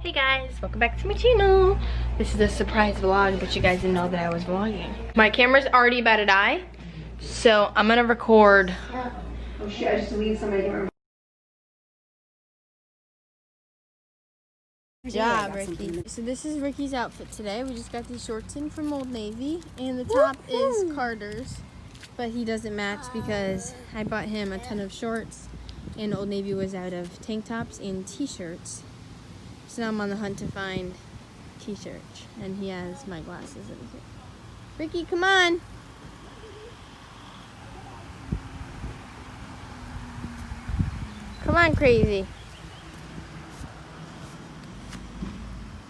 Hey guys, welcome back to my channel. This is a surprise vlog, but you guys didn't know that I was vlogging. My camera's already about to die, so I'm gonna record. Oh shit, I just deleted somebody. Good job, Ricky. So this is Ricky's outfit today. We just got these shorts in from Old Navy, and the top is Carter's, but he doesn't match because I bought him a ton of shorts, and Old Navy was out of tank tops and t-shirts. So now I'm on the hunt to find t-shirts, and he has my glasses in here. Ricky, come on. Come on, crazy.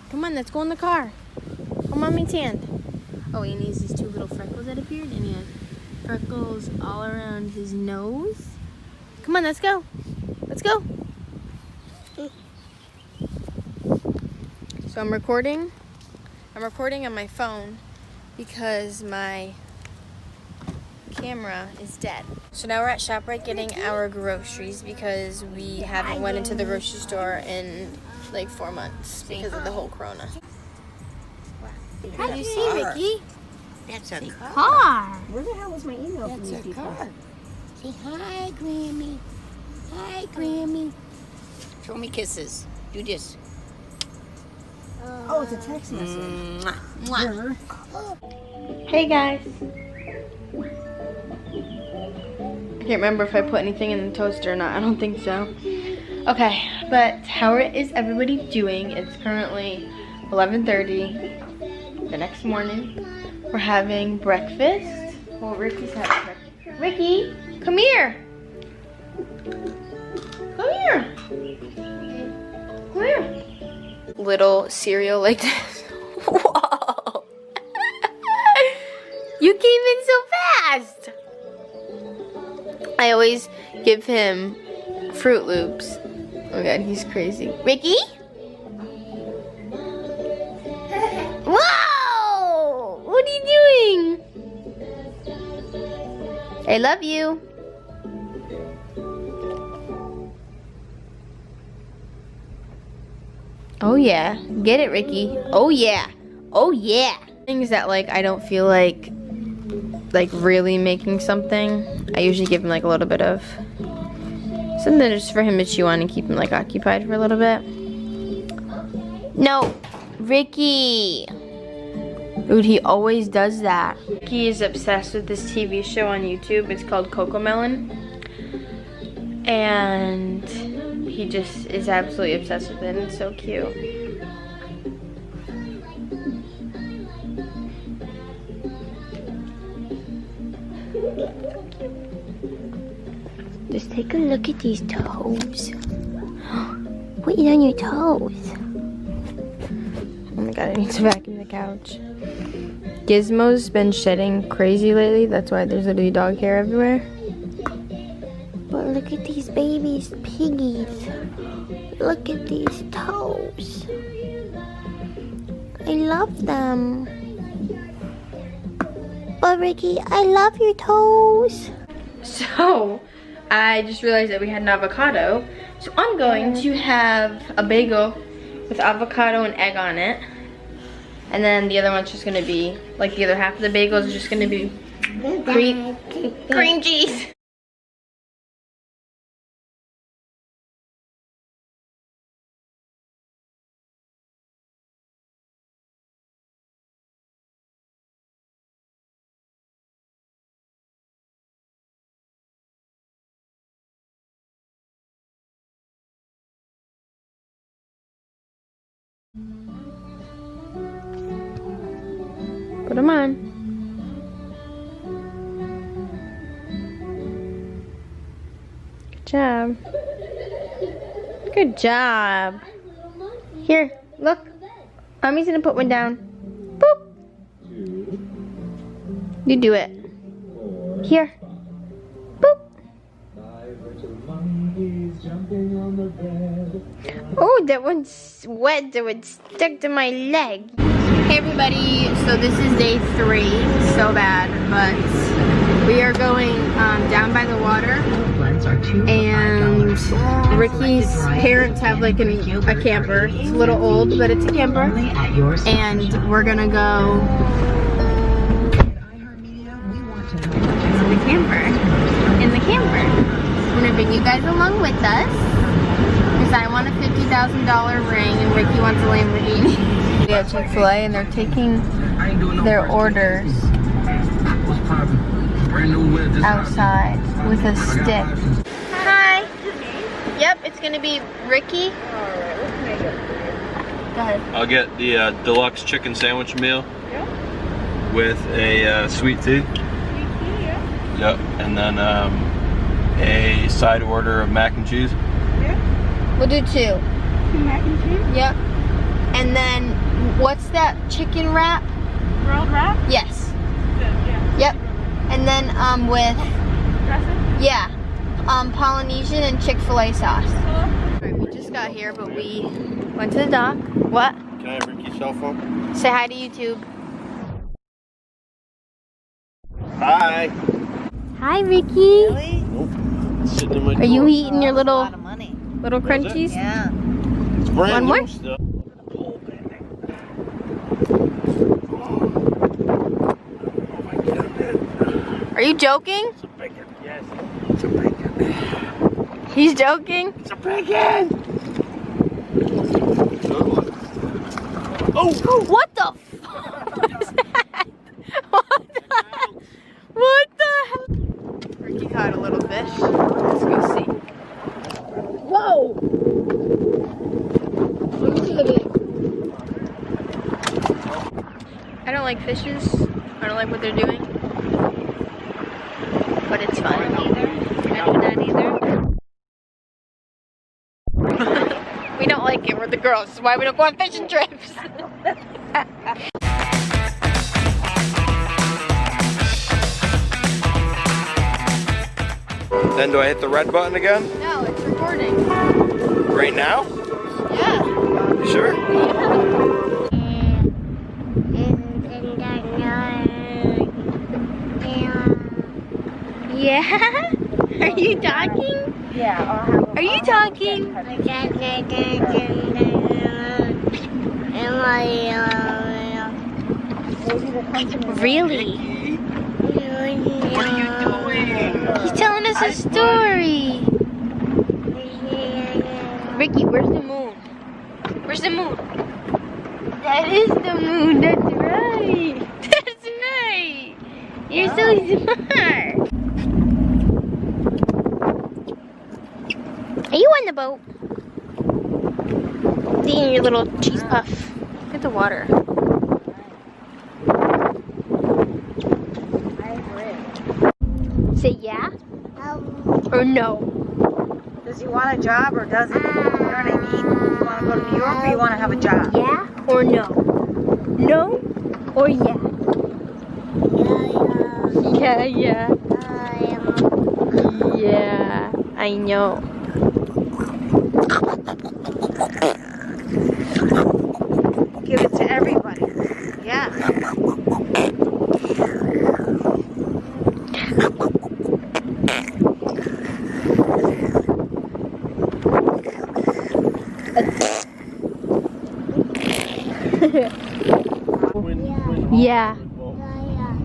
Come on, let's go in the car. Come on, Mommy's hand. Oh, and he has these two little freckles that appeared, and he has freckles all around his nose. Come on, let's go. Let's go. So I'm recording on my phone because my camera is dead. So now we're at ShopRite getting our groceries because we haven't went into the grocery store in like 4 months because of the whole corona. How do you see, Ricky? That's a Car. Where the hell was my email from these people? car. Say hi, Grammy. Hi, Grammy. Show me kisses. Do this. Oh, it's a text message. Mwah. Hey guys. I can't remember if I put anything in the toaster or not. I don't think so. Okay, but how is everybody doing? It's currently 11:30 the next morning. We're having breakfast. Well, Ricky's having breakfast. Ricky, come here. Come here. Come here. Little cereal like this. Whoa. You came in so fast. I always give him Fruit Loops. Oh god, he's crazy. Ricky? Whoa! What are you doing? I love you. Oh yeah. Get it, Ricky. Oh yeah. Oh yeah. Things that like I don't feel like really making something, I usually give him like a little bit of something just for him to chew on and keep him like occupied for a little bit. No, Ricky. Dude, he always does that. Ricky is obsessed with this TV show on YouTube. It's called Cocomelon. And he just is absolutely obsessed with it. It's so cute. Just take a look at these toes. What is on your toes? Oh my god, I need to vacuum the couch. Gizmo's been shedding crazy lately. That's why there's literally dog hair everywhere. But look at these babies, piggies. Look at these toes. I love them. But Ricky, I love your toes. So, I just realized that we had an avocado. So I'm going to have a bagel with avocado and egg on it. And then the other one's just gonna be, like the other half of the bagel is just gonna be cream cheese. Put them on. Good job. Good job. Here, look. Mommy's gonna put one down. Boop. You do it. Here. Boop. Oh, that one's wet. That one stuck to my leg. Hey everybody, so this is day 3, so bad, but we are going down by the water, and and Ricky's parents have like a camper. It's a little old, but it's a camper. And we're gonna go to the camper. In the camper. We're gonna bring you guys along with us. Because I want a $50,000 ring and Ricky wants a Lamborghini. We got Chick-fil-A and they're taking their orders outside with a stick. Hi. Yep, it's gonna be Ricky. Alright, what can I get? Go ahead. I'll get the deluxe chicken sandwich meal with a sweet tea. Sweet tea, yeah. Yep, and then a side order of mac and cheese. Yeah. We'll do 2. 2 mac and cheese. Yep. And then, what's that chicken wrap? Grilled wrap? Yes. Good, yeah. Yep. And then with, Dressing? yeah, Polynesian and Chick-fil-A sauce. Alright, we just got here, but we went to the dock. What? Can I have Ricky's cell phone? Say hi to YouTube. Hi. Hi, Ricky. Sitting in my Are you drawer. eating your little Money. crunchies? Yeah. It's brand One new more? still. Are you joking? It's a bacon. Yes. It's a bacon. He's joking? It's a bacon. Oh! What the fuck was that? What the hell? Ricky caught a little fish. Let's go see. Whoa! I don't like fishes. I don't like what they're doing. But it's fun. I do not either. We don't like it. We're the girls. That's why we don't go on fishing trips. Then do I hit the red button again? No, it's recording. Right now? Yeah. You sure? Yeah? Are you talking? Yeah. Are you talking? Really? What are you doing? He's telling us a story. Ricky, where's the moon? Where's the moon? That is the moon. That's right. That's right. You're so smart. Are you on the boat? Eating your little cheese puff. Look at the water. Say yeah or no. Does he want a job or doesn't? You know what I mean? You want to go to New York or you want to have a job? Yeah or no? No or yeah? Yeah. Yeah, I know. Give it to everybody. Yeah.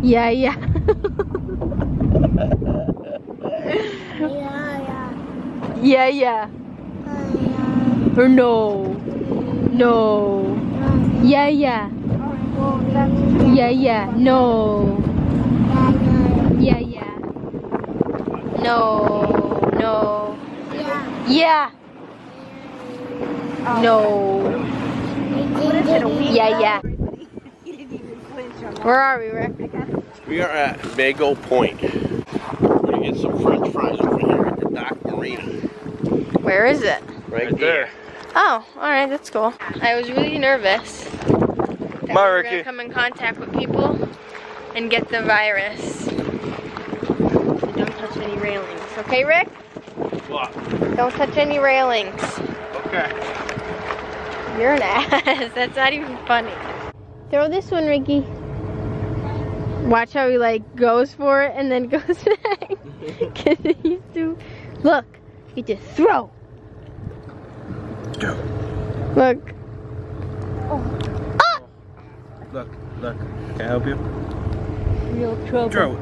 Yeah. Yeah. Yeah. Or no. No. Yeah. Yeah. No. Yeah. No. Yeah. No. Yeah. Where are we, Rick? We are at Bago Point. We're gonna get some French fries over here at the Dock Marina. Where is it? Right there. Oh, alright, that's cool. I was really nervous that we were gonna come in contact with people and get the virus. So don't touch any railings. Okay, Rick? What? Don't touch any railings. Okay. You're an ass. That's not even funny. Throw this one, Ricky. Watch how he like goes for it and then goes back. Cause he's too. Look, get to throw. Go. Look. Look. Can I help you? Real trouble. Throw it.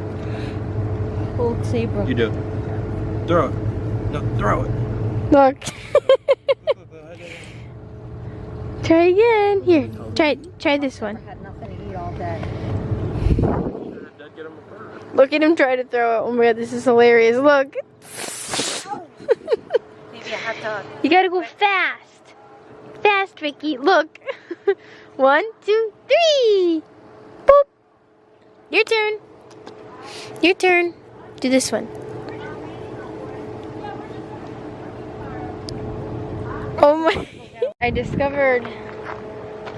Old saber. You do. Throw it. No, throw it. Look. Try again. Here, try this one. Had nothing to eat all day. Look at him try to throw it. Oh my god, this is hilarious. Look. Maybe a hot dog. You gotta go fast. Fast, Ricky. Look. 1, 2, 3. Boop. Your turn. Your turn. Do this one. Oh my. I discovered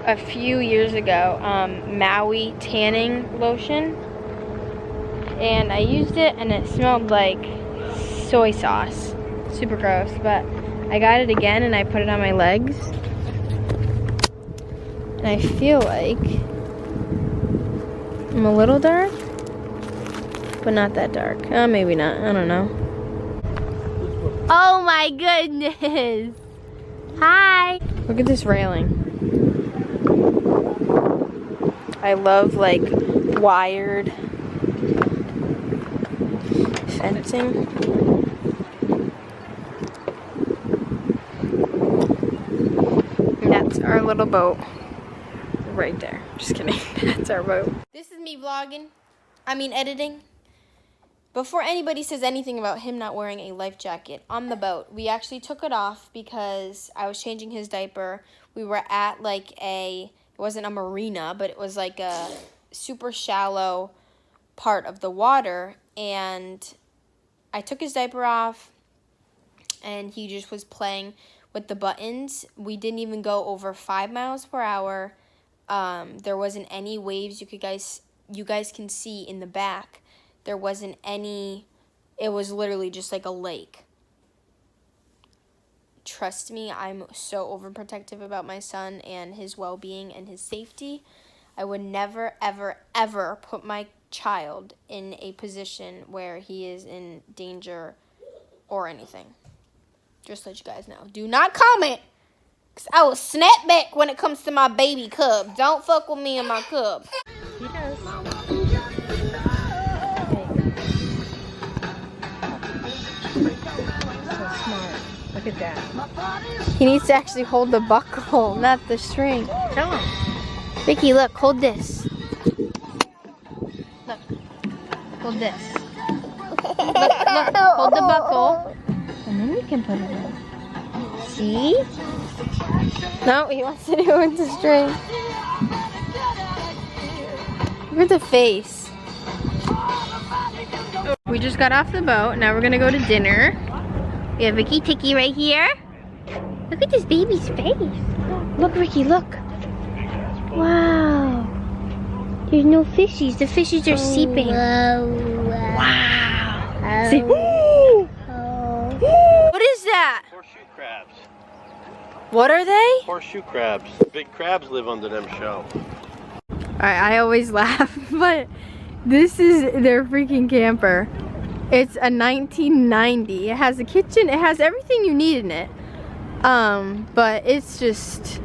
a few years ago Maui tanning lotion. And I used it and it smelled like soy sauce. Super gross. But I got it again and I put it on my legs. And I feel like I'm a little dark, but not that dark. Maybe not, I don't know. Oh my goodness! Hi! Look at this railing. I love like wired fencing. And that's our little boat. Right there. Just kidding. That's our boat. This is me vlogging. Editing. Before anybody says anything about him not wearing a life jacket on the boat, we actually took it off because I was changing his diaper. We were at like it wasn't a marina, but it was like a super shallow part of the water. And I took his diaper off and he just was playing with the buttons. We didn't even go over 5 miles per hour. There wasn't any waves you guys can see in the back. There wasn't any, it was literally just like a lake. Trust me, I'm so overprotective about my son and his well-being and his safety. I would never, ever, ever put my child in a position where he is in danger or anything. Just to let you guys know. Do not comment. I will snap back when it comes to my baby cub. Don't fuck with me and my cub. He does. So smart. Look at that. He needs to actually hold the buckle, not the string. Tell him. Vicky, look, hold this. Look, hold this. Look, hold the buckle. And then we can put it in. See? No, he wants to do it with the string. Look at the face. We just got off the boat. Now we're gonna go to dinner. We have Ricky Ticky right here. Look at this baby's face. Look, Ricky, look. Wow. There's no fishies. The fishies are seeping. Wow. See? What is that? Horseshoe crabs. What are they? Horseshoe crabs. Big crabs live under them shell. Alright, I always laugh, but this is their freaking camper. It's a 1990. It has a kitchen. It has everything you need in it. But it's just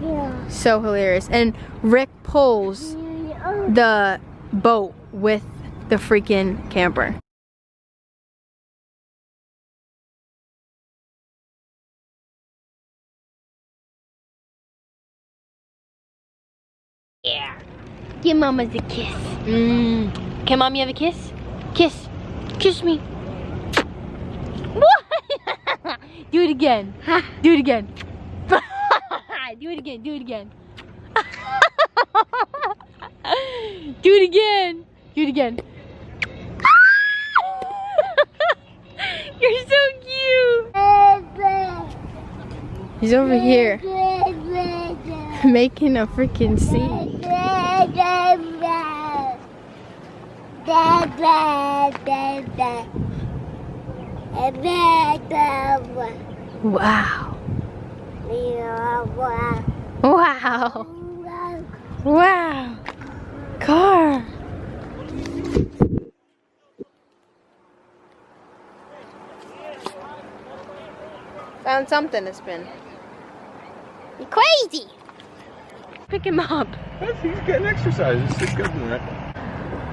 so hilarious. And Rick pulls the boat with the freaking camper. Yeah. Give Mama's a kiss. Can Mommy have a kiss? Kiss. Kiss me. Do it again. Do it again. Do it again. Do it again. Do it again. Do it again. You're so cute. He's over here making a freaking scene. Wow. Wow. Wow. Car. found something to spin. You're crazy. Pick him up. He's getting exercise. It's good, right?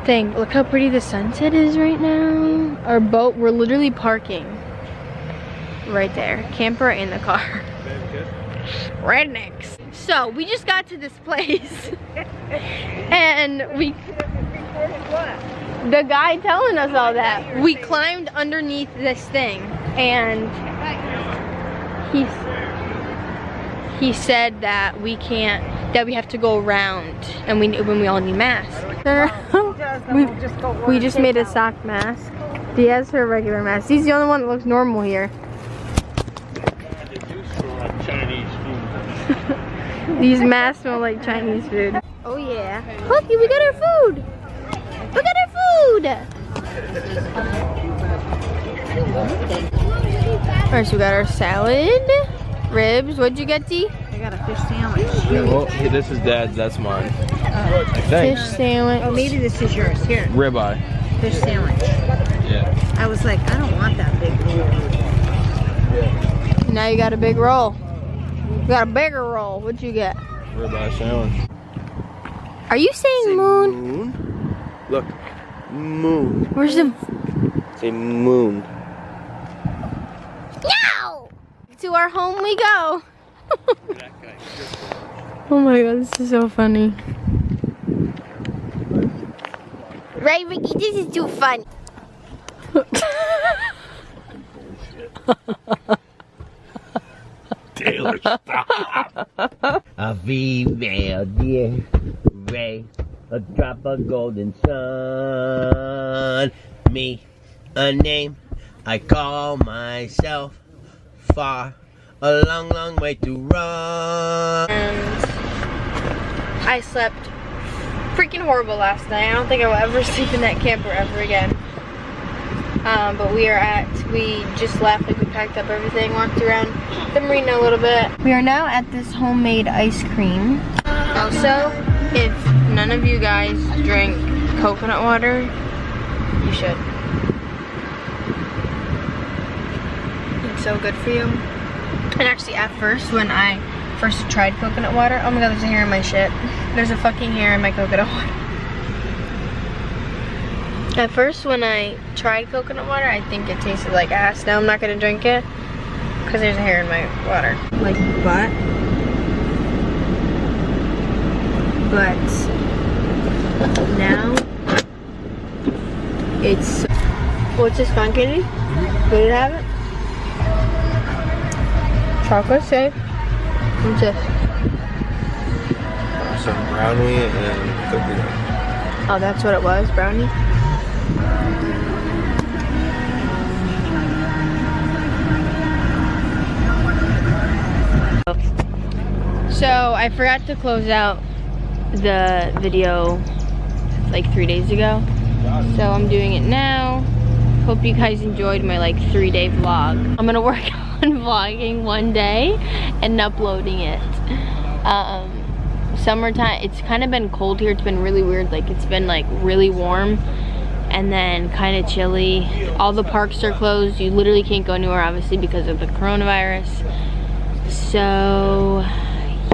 Thing, look how pretty the sunset is right now. Our boat, we're literally parking right there. Camper in the car. Rednecks. So we just got to this place and the guy telling us all that, we climbed underneath this thing and he said that we can't, that we have to go around and when we all need masks. We just made a sock mask. He has her regular mask. He's the only one that looks normal here. These masks smell like Chinese food. Oh yeah. Look, we got our food. Look at our food. Alright, so we got our salad, ribs. What'd you get, Dee? I got a fish sandwich. Well, this is Dad's. That's mine. I think. Fish sandwich. Oh, maybe this is yours. Here, Ribeye. fish sandwich. Yeah. I was like, I don't want that big roll. Now you got a big roll. You got a bigger roll. What'd you get? Ribeye sandwich. Are you saying moon? Moon. Look. Moon. Where's the... Say moon. No! To our home we go. Oh my god, this is so funny. Right, Ricky? This is too fun. Taylor, stop. A female deer, ray, a drop of golden sun. Me, a name I call myself. Far, a long, long way to run. And I slept freaking horrible last night. I don't think I will ever sleep in that camper ever again. But we just left, like we packed up everything, walked around the marina a little bit. We are now at this homemade ice cream. Also, if none of you guys drink coconut water, you should. It's so good for you. And actually at first, when I first tried coconut water, oh my god, there's a hair in my shit. There's a fucking hair in my coconut water. At first, when I tried coconut water, I think it tasted like ass. Now I'm not gonna drink it because there's a hair in my water. Like butt? But now it's... What's this, cotton candy? Would it have it? Chocolate shake. What's this? Some brownie and cookie dough. Oh, that's what it was, brownie. So I forgot to close out the video like 3 days ago. So I'm doing it now. Hope you guys enjoyed my like 3-day vlog. I'm gonna work on vlogging one day and uploading it. Summertime, it's kind of been cold here. It's been really weird. Like it's been like really warm and then kind of chilly. All the parks are closed. You literally can't go anywhere obviously because of the coronavirus. So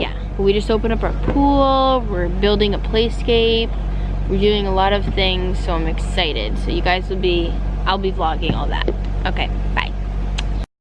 yeah, we just opened up our pool. We're building a playscape. We're doing a lot of things, so I'm excited. So you guys will be, I'll be vlogging all that. Okay, bye.